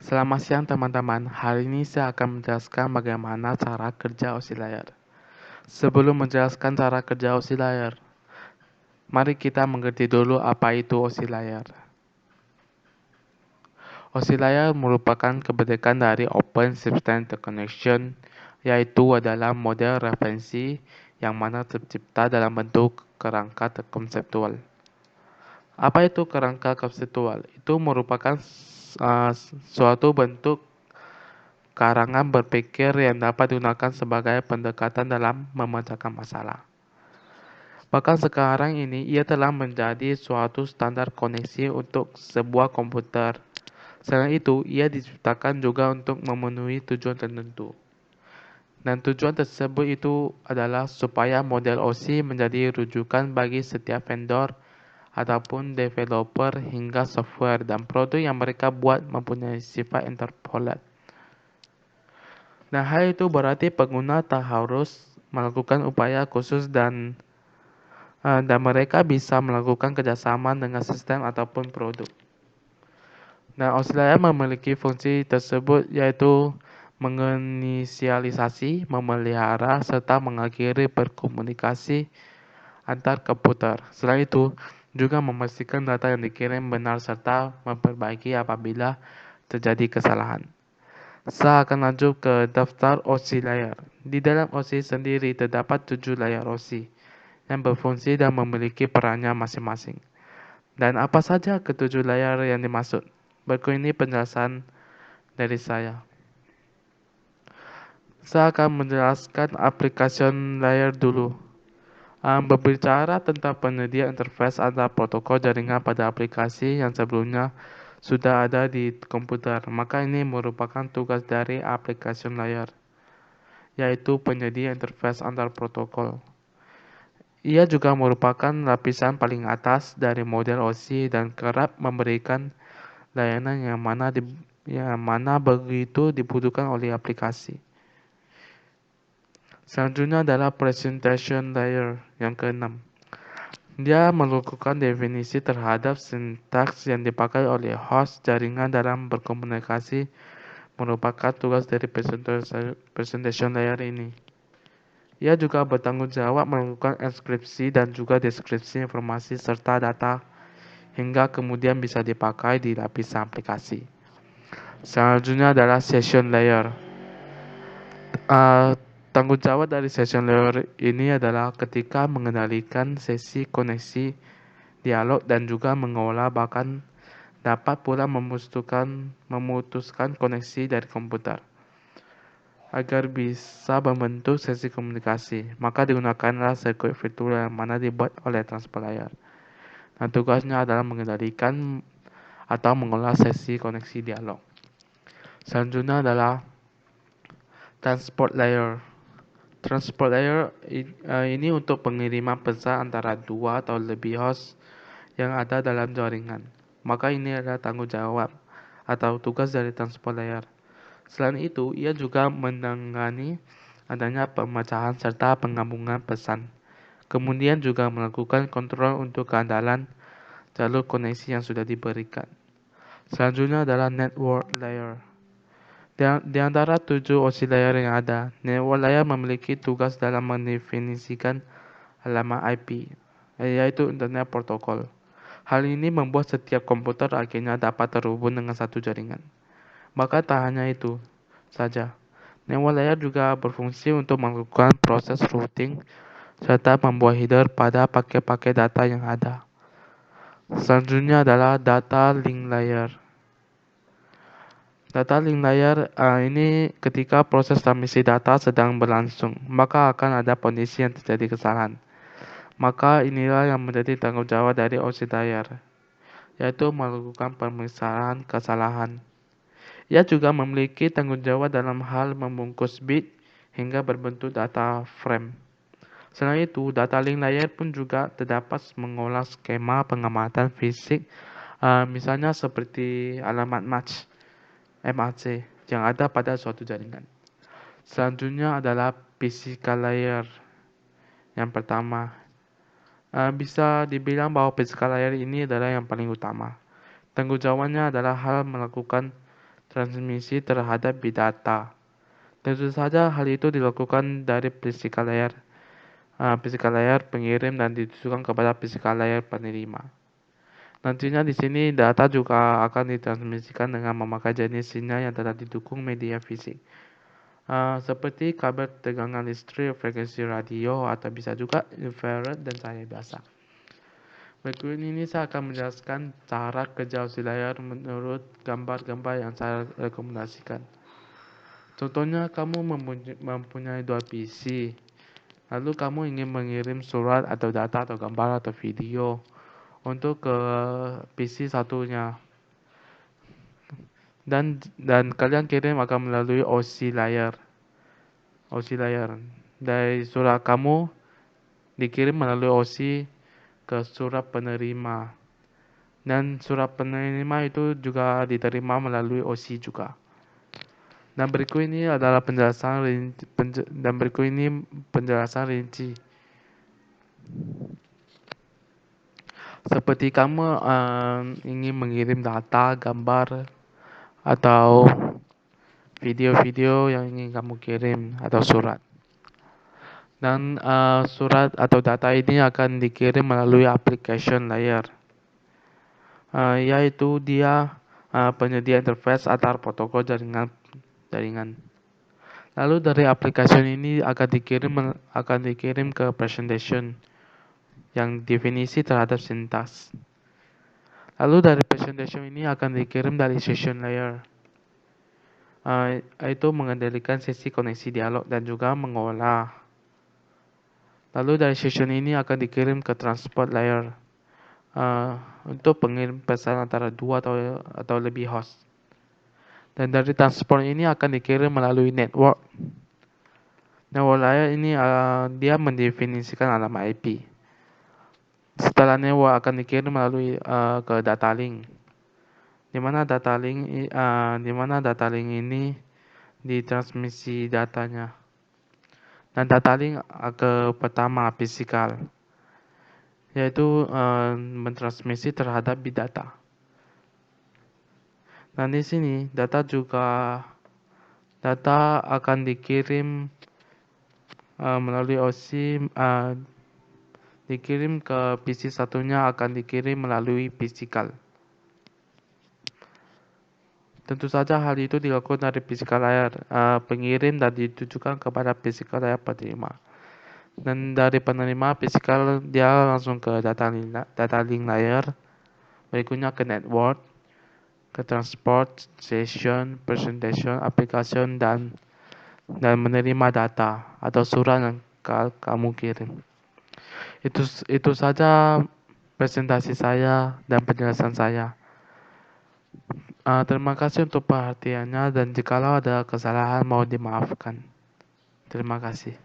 Selamat siang teman-teman, hari ini saya akan menjelaskan bagaimana cara kerja OSI layar. Sebelum menjelaskan cara kerja OSI layar, mari kita mengerti dulu apa itu OSI layar. OSI layar merupakan kebijakan dari Open System Interconnection, yaitu adalah model referensi yang mana tercipta dalam bentuk kerangka konseptual. Apa itu kerangka konseptual? Itu merupakan suatu bentuk karangan berpikir yang dapat digunakan sebagai pendekatan dalam memecahkan masalah. Bahkan sekarang ini ia telah menjadi suatu standar koneksi untuk sebuah komputer. Selain itu, ia diciptakan juga untuk memenuhi tujuan tertentu. Dan tujuan tersebut itu adalah supaya model OSI menjadi rujukan bagi setiap vendor ataupun developer hingga software dan produk yang mereka buat mempunyai sifat interpolat. Nah, hal itu berarti pengguna tak harus melakukan upaya khusus dan mereka bisa melakukan kerjasama dengan sistem ataupun produk. Nah, Australia memiliki fungsi tersebut yaitu menginisialisasi, memelihara, serta mengakhiri berkomunikasi antar komputer. Selain itu, juga memastikan data yang dikirim benar serta memperbaiki apabila terjadi kesalahan. Saya akan lanjut ke daftar OSI layar. Di dalam OSI sendiri terdapat 7 layar OSI yang berfungsi dan memiliki perannya masing-masing. Dan apa saja ketujuh layar yang dimaksud? Berikut ini penjelasan dari saya. Saya akan menjelaskan application layer dulu. Berbicara tentang penyedia interface antar protokol jaringan pada aplikasi yang sebelumnya sudah ada di komputer, maka ini merupakan tugas dari application layer, yaitu penyedia interface antar protokol. Ia juga merupakan lapisan paling atas dari model OSI dan kerap memberikan layanan yang mana begitu dibutuhkan oleh aplikasi. Selanjutnya adalah presentation layer yang keenam. Dia melakukan definisi terhadap sintaks yang dipakai oleh host jaringan dalam berkomunikasi, merupakan tugas dari presentation layer ini. Ia juga bertanggung jawab melakukan enkripsi dan juga deskripsi informasi serta data hingga kemudian bisa dipakai di lapisan aplikasi. Selanjutnya adalah session layer. Tanggung jawab dari session layer ini adalah ketika mengendalikan sesi koneksi, dialog, dan juga mengolah, bahkan dapat pula memutuskan koneksi dari komputer agar bisa membentuk sesi komunikasi. Maka digunakanlah sirkuit virtual yang mana dibuat oleh transport layer. Nah, tugasnya adalah mengendalikan atau mengolah sesi koneksi dialog. Selanjutnya adalah transport layer. Transport layer ini untuk pengiriman pesan antara dua atau lebih host yang ada dalam jaringan. Maka ini adalah tanggung jawab atau tugas dari transport layer. Selain itu, ia juga menangani adanya pemecahan serta penggabungan pesan. Kemudian juga melakukan kontrol untuk keandalan jalur koneksi yang sudah diberikan. Selanjutnya adalah network layer. Di antara 7 OSI layer yang ada, network layer memiliki tugas dalam mendefinisikan alamat IP, yaitu Internet Protocol. Hal ini membuat setiap komputer akhirnya dapat terhubung dengan satu jaringan. Maka tak hanya itu saja, network layer juga berfungsi untuk melakukan proses routing serta membuat header pada paket-paket data yang ada. Selanjutnya adalah data link layer. Data link layer ini ketika proses transmisi data sedang berlangsung, maka akan ada kondisi yang terjadi kesalahan. Maka inilah yang menjadi tanggung jawab dari OSI layer, yaitu melakukan pemeriksaan kesalahan. Ia juga memiliki tanggung jawab dalam hal membungkus bit hingga berbentuk data frame. Selain itu, data link layer pun juga terdapat mengolah skema pengamatan fisik, misalnya seperti alamat match (MAC) yang ada pada suatu jaringan. Selanjutnya adalah physical layer. Yang pertama, bisa dibilang bahwa physical layer ini adalah yang paling utama. Tanggung jawabnya adalah hal melakukan transmisi terhadap bit data. Tentu saja hal itu dilakukan dari physical layer pengirim dan ditujukan kepada physical layer penerima. Nantinya di sini data juga akan ditransmisikan dengan memakai jenis sinyal yang telah didukung media fisik, seperti kabel tegangan listrik, frekuensi radio, atau bisa juga infrared dan cahaya biasa. Berikut ini saya akan menjelaskan cara kerja layar menurut gambar-gambar yang saya rekomendasikan. Contohnya, kamu mempunyai dua PC, lalu kamu ingin mengirim surat atau data atau gambar atau video untuk ke PC satunya, dan kalian kirim akan melalui OC layer. Dari surat kamu dikirim melalui OC ke surat penerima, dan surat penerima itu juga diterima melalui OC juga. Dan berikut ini adalah penjelasan rinci. Seperti kamu ingin mengirim data, gambar, atau video-video yang ingin kamu kirim atau surat. Dan surat atau data ini akan dikirim melalui application layer, yaitu dia penyedia interface antar protokol jaringan. Lalu dari aplikasi ini akan dikirim ke presentation yang definisi terhadap sintaks. Lalu dari presentation ini akan dikirim dari session layer, yaitu mengendalikan sesi koneksi dialog dan juga mengolah. Lalu dari session ini akan dikirim ke transport layer, untuk pengirim pesan antara dua atau lebih host. Dan dari transport ini akan dikirim melalui network. Network layer ini dia mendefinisikan alamat IP. Setelah network akan dikirim melalui ke data link, di mana data link ini ditransmisi datanya. Dan data link ke pertama fisikal, yaitu mentransmisi terhadap bit data. Dan di sini data akan dikirim melalui OC, dikirim ke PC satunya akan dikirim melalui physical. Tentu saja hal itu dilakukan dari physical layer pengirim dan ditujukan kepada physical layer penerima. Dan dari penerima physical dia langsung ke data link layer, berikutnya ke network, ke transport, session, presentation, application, dan menerima data atau surat yang kamu kirim. Itu saja presentasi saya dan penjelasan saya. Terima kasih untuk perhatiannya, dan jikalau ada kesalahan mohon dimaafkan. Terima kasih.